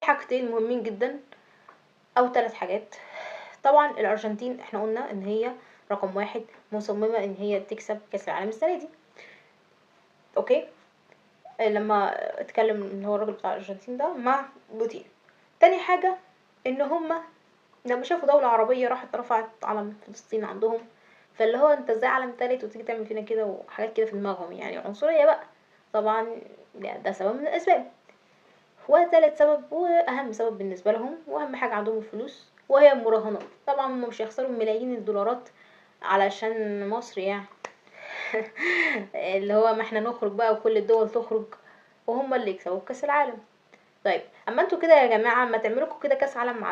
حاجتين مهمين جدا او 3 حاجات. طبعا الارجنتين احنا قلنا ان هي رقم 1 مصممة ان هي تكسب كاس العالم السنة دي. اوكي، لما اتكلم ان هو الراجل بتاع الارجنتين ده مع بوتين. تاني حاجة ان هما لما شافوا دولة عربية راحت رفعت علم فلسطين عندهم، فاللي هو انت ازاي عالم تالت وتيجي تعمل فينا كده وحاجات كده في دماغهم، يعني عنصرية بقى. طبعا ده سبب من الاسباب. وتالت سبب واهم سبب بالنسبة لهم واهم حاجة عندهم الفلوس وهي المراهنات. طبعا هم مش هيخسروا ملايين الدولارات علشان مصر يعني. اللي هو ما احنا نخرج بقى وكل الدول تخرج وهم اللي يكسبوا كاس العالم. طيب اما انتوا كده يا جماعه ما تعملوا كده كاس عالم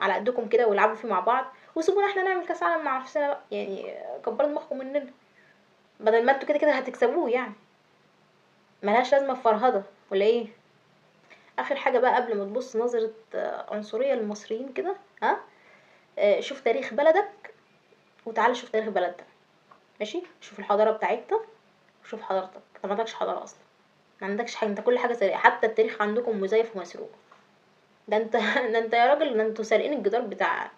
على قدكم كده والعبوا فيه مع بعض وسيبونا احنا نعمل كاس عالم مع نفسنا بقى، يعني كبروا دماغكم مننا بدل ما انتوا كده كده هتكسبوه يعني. ملهاش لازمه الفرهده ولا ايه؟ اخر حاجه بقى قبل ما تبص نظره عنصريه للمصريين كده، ها، شوف تاريخ بلدك وتعالى شوف تاريخ بلدك. ماشي، شوف الحضاره بتاعتنا وشوف حضارتك. انت ما عندكش حضاره اصلا، ما عندكش حاجه، انت كل حاجه سرقه، حتى التاريخ عندكم مزيف ومسروق. ده انت ده انت يا راجل، ده انتوا سارقين الجدار بتاع.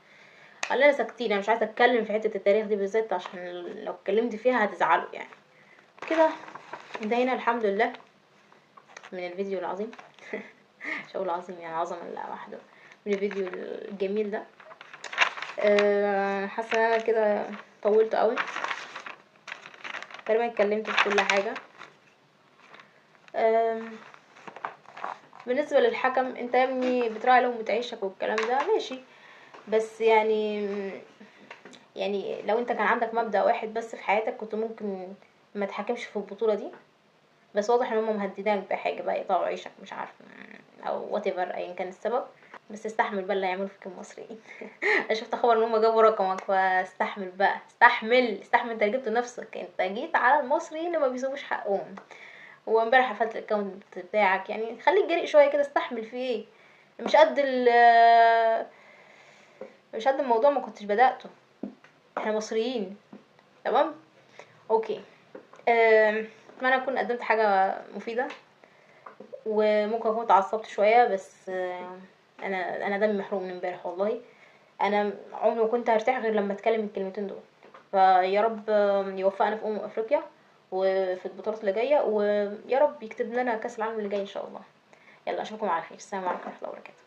خلينا ساكتين، انا مش عايزه اتكلم في حته التاريخ دي بالذات عشان لو اتكلمت فيها هتزعلوا يعني. كده انتهينا الحمد لله من الفيديو العظيم. مش هقول عظيم يعني عظمه لا وحده، من الفيديو الجميل ده. حاسه ان انا كده طولت قوي، تقريبا اتكلمت في كل حاجه. بالنسبه للحكم، انت يا ابني بتراعي لهم وتعيشك والكلام ده ماشي، بس يعني لو انت كان عندك مبدأ واحد بس في حياتك كنت ممكن ما تحكمش في البطولة دي. بس واضح ان هم مهددينك بحاجة بقى يقطعوا عيشك مش عارفة، او whatever ايا كان السبب. بس استحمل بقى اللي هيعملوا فيك المصريين. انا شفت خبر ان هم جابوا رقمك، فاستحمل بقى، استحمل انت جبت نفسك، انت جيت على المصريين اللي ما بيسووش حقهم. وامبارح قفلت الاكونت بتاعك، يعني خليك جريء شوية كده، استحمل في ايه؟ مش قد مش قد الموضوع ما كنتش بدأته. احنا مصريين. تمام، اوكي. اتمنى اكون قدمت حاجه مفيده، وممكن اكون اتعصبت شويه بس انا دمي محروق من امبارح والله. انا عمري ما كنت هرتاح غير لما اتكلم الكلمتين دول. فيا رب يوفقنا في افريقيا وفي البطولات اللي جايه، ويا رب يكتب لنا كاس العالم اللي جاي ان شاء الله. يلا اشوفكم على خير، السلام عليكم ورحمه الله وبركاته.